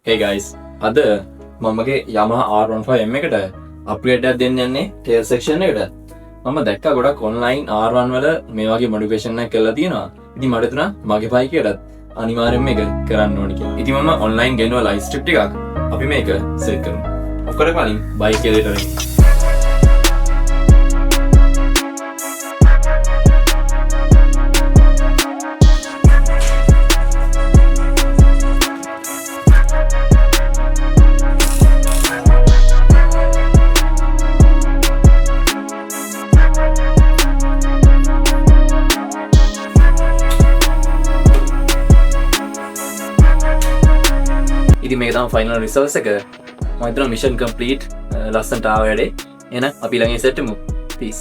Hey guys, අද මමගේ Yamaha R15M එකට upgrade එකක් දෙන්න යන්නේ tail section එකට. මම දැක්කා ගොඩක් online R1 වල මේ වගේ මොඩිෆිකේෂන් එකක් කරලා තියෙනවා. ඉතින් මට හිතුණා මගේ බයික් එකටත් අනිවාර්යෙන්ම මේක කරන්න ඕනේ කියලා. ඉතින් මම online ගෙනුවා ලයිව් ස්ට්‍රිප් එකක්. අපි මේක සෙට් කරමු. ඔක්කොම කලින් බයික් එක දෙට වෙයි. ඉතින් මේක තමයි ෆයිනල් රිසල්ට්ස් එක. මම හිතනවා මිෂන් කම්ප්ලීට් ලස්සනට ආව වැඩේ. එහෙනම් අපි ළඟින් සෙට් වෙමු. පීස්.